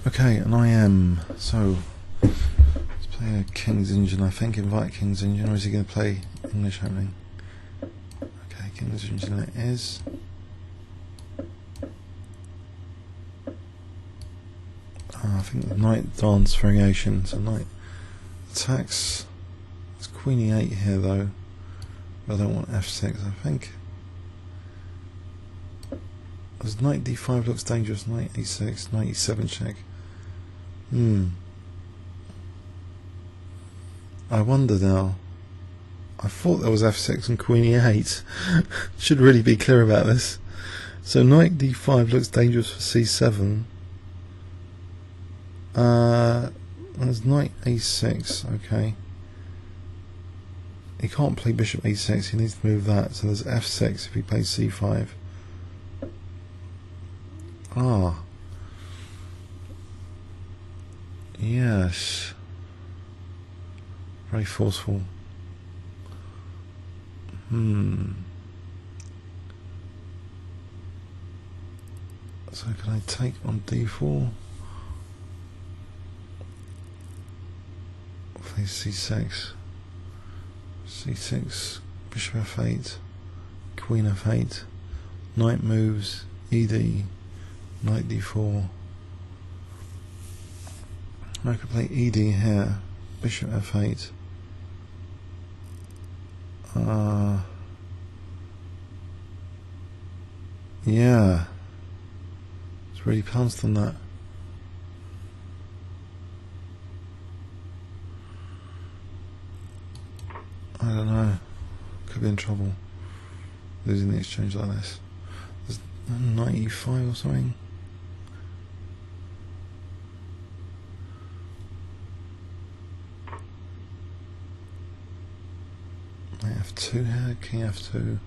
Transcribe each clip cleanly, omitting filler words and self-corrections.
Okay, an IM. So let's play a King's Engine. I think invite King's Engine, or is he going to play English opening? Okay, King's Engine it is. I think the knight dance variation. So knight attacks. It's Queen E8 here though. But I don't want F6. I think. As knight D5 looks dangerous. Knight A6. Knight E7 check. I wonder now. I thought there was F6 and Queen E8. Should really be clear about this. So knight D5 looks dangerous for C7. There's knight A6. Okay. He can't play bishop A6. He needs to move that. So there's F6 if he plays C5. Ah. Yes. Very forceful. So can I take on D4? Play C6. C6, bishop F8, Queen F8, knight moves, ED, knight D4. I could play ED here, bishop F8. Yeah, it's really pounced on that. I don't know, could be in trouble losing the exchange like this. There's 95 or something. Knight F2 here, King F2,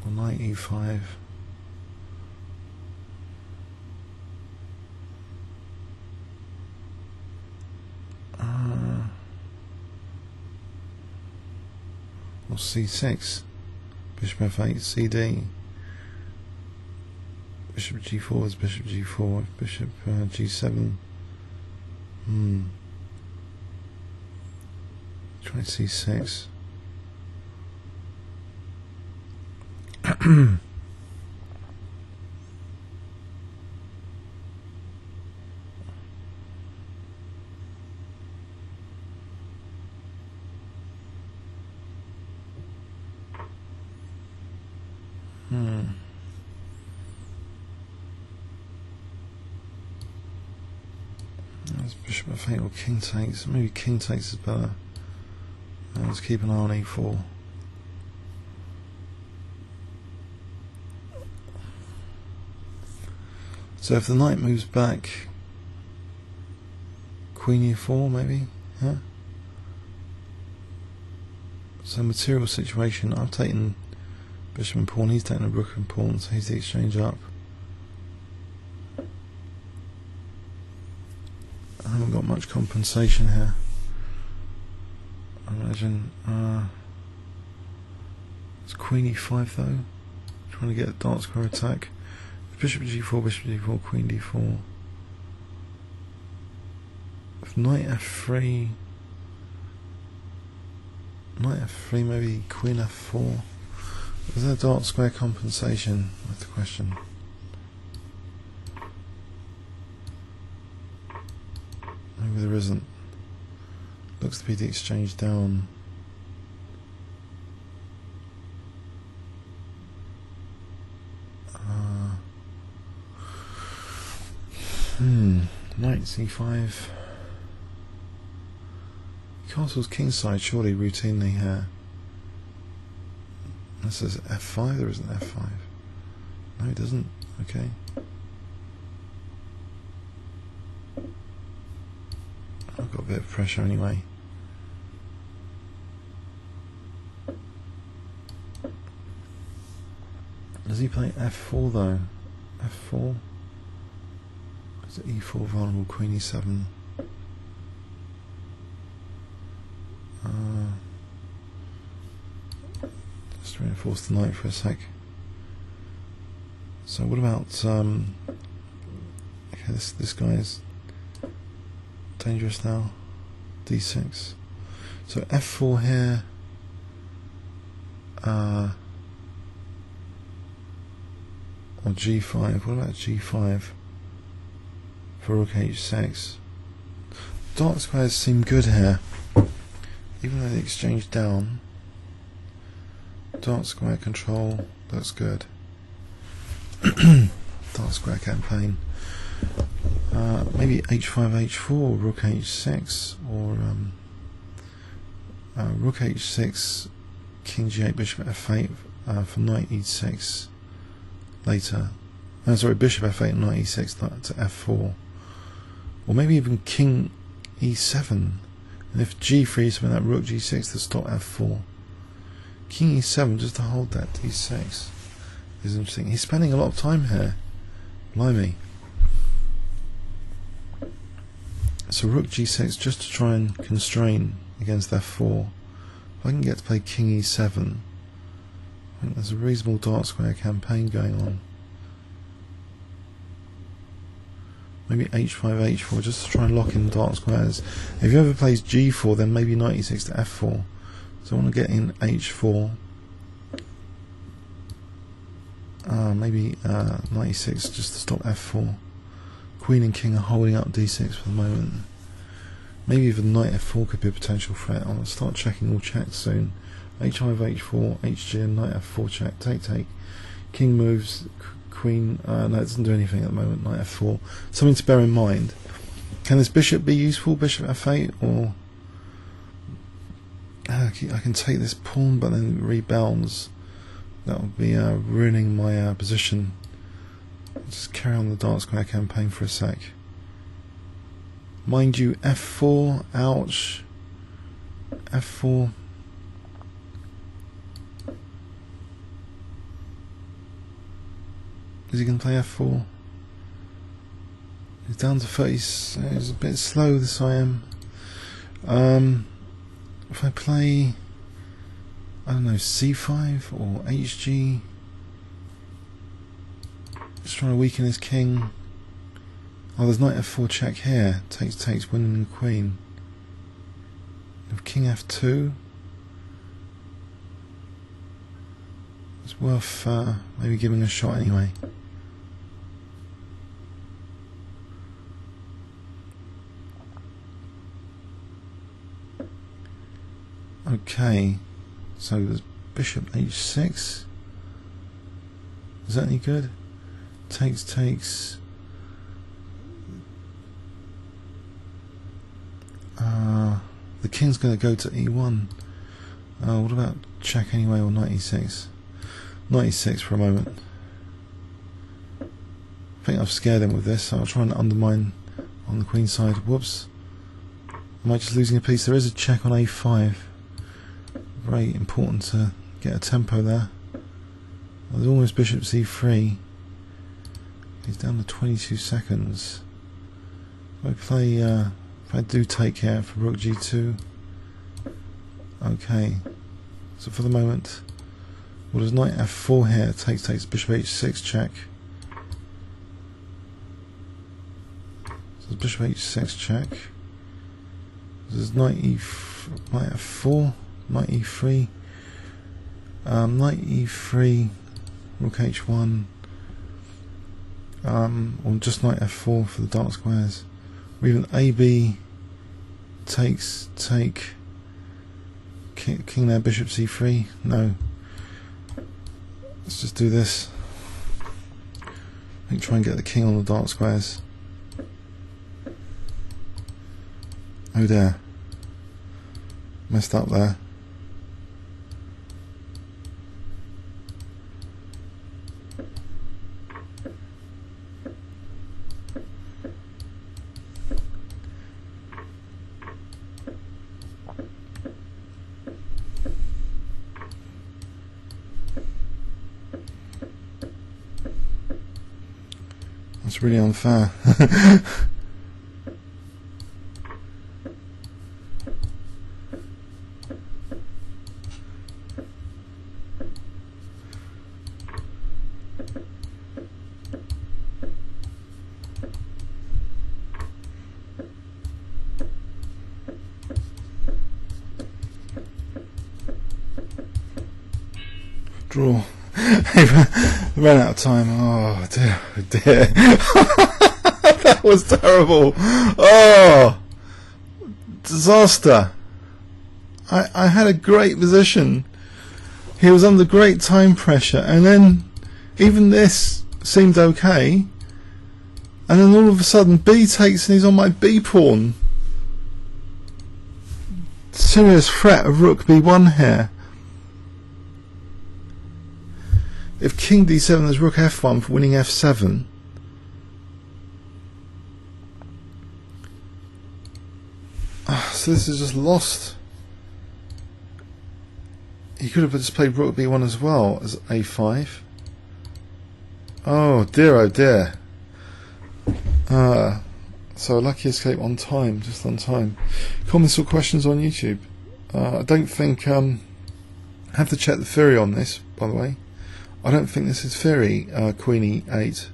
or Knight E5. Or C6, bishop F8, CD, bishop G4 is bishop G4, bishop G7. Try C6. There's bishop F8 or king takes. Maybe king takes is better. Let's keep an eye on E4. So if the knight moves back, Queen E4 maybe, yeah. So material situation. I've taken bishop and pawn. He's taking a rook and pawn. So he's the exchange up. I haven't got much compensation here. I imagine it's Queen E5 though, trying to get a dark square attack. Bishop G4, Queen D4. If Knight F3, maybe Queen F4. Is there a dark square compensation? That's the question. Maybe there isn't. Looks to be the exchange down. Knight C5. Castle's kingside surely routinely here. This is F5, there isn't F5. No, it doesn't. Okay. I've got a bit of pressure anyway. Does he play F4 though? F4? Is it E4 vulnerable? Queen E7? Just reinforce the knight for a sec. So what about Okay, this guy is dangerous now. D6. So F4 here. Or G5. What about G5 for Rook H6? Dark squares seem good here, even though they exchange down. Dark square control looks good. Dark square campaign. Maybe H5 H4, Rook H6, or Rook H6, King G8, Bishop F8 for Knight E6 later. Sorry, Bishop F8 and Knight E6 to F4, or maybe even King E7. And if G3 is something like Rook G6 to stop F4, King E7 just to hold that D6 is interesting. He's spending a lot of time here. Blimey. So Rook G6 just to try and constrain against F4. If I can get to play King E7, I think there's a reasonable dark square campaign going on. Maybe H5 H4 just to try and lock in dark squares. If he ever plays G4, then maybe Knight E6 to F4. So I want to get in H4. Maybe Knight E6 just to stop F4. Queen and King are holding up D6 for the moment. Maybe even Knight F4 could be a potential threat. I'll start checking all checks soon. H5 H4, HG and Knight F4 check. Take, take. King moves. Queen. No, it doesn't do anything at the moment. Knight F4. Something to bear in mind. Can this bishop be useful? Bishop F8 or I can take this pawn, but then it rebounds. That would be ruining my position. I'll just carry on the dark square campaign for a sec. Mind you, F4, ouch. F4. Is he going to play F4? He's down to 30. He's a bit slow, this I am. If I play, I don't know, C5 or HG, just trying to weaken his king. Oh, there's Knight F4 check here. Takes, takes, winning the queen. If King F2, it's worth maybe giving a shot anyway. Okay, so there's Bishop H6. Is that any good? Takes, takes. The king's going to go to E1. What about check anyway or Knight E6? Knight E6 for a moment. I think I've scared him with this, so I'll try and undermine on the queen side. Whoops. Am I just losing a piece? There is a check on A5. Very important to get a tempo there. There's almost Bishop C3. He's down to 22 seconds. If I do take care for Rook G2. Okay. So for the moment, well, there's Knight F4 here. Takes, takes, Bishop H6 check. So there's Bishop H6 check. There's Knight F4. Knight E3, Knight E3, Rook H1, or just Knight F4 for the dark squares, or even AB takes, take, King there, Bishop C3. No, let's just do this. I think try and get the king on the dark squares. Oh dear, messed up there. That's really unfair. Draw. Ran out of time. Oh dear, oh dear. That was terrible. Oh, disaster. I had a great position. He was under great time pressure, and then even this seemed okay, and then all of a sudden B takes and he's on my B pawn. Serious threat of rook B1 here. If king D7, there's rook F1 for winning F7. So this is just lost. He could have just played rook B1 as well as A5. Oh dear. So a lucky escape on time, just on time. Comments or questions on YouTube? I don't think, I have to check the theory on this, by the way. I don't think this is theory, Queen E8.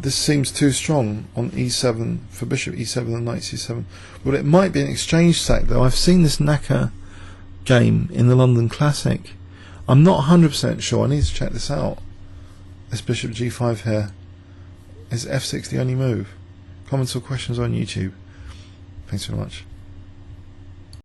This seems too strong on E7, for bishop E7 and knight C7. Well, it might be an exchange sack though. I've seen this Naka game in the London Classic. I'm not 100% sure, I need to check this out. This bishop G5 here. Is F6 the only move? Comments or questions on YouTube? Thanks very much.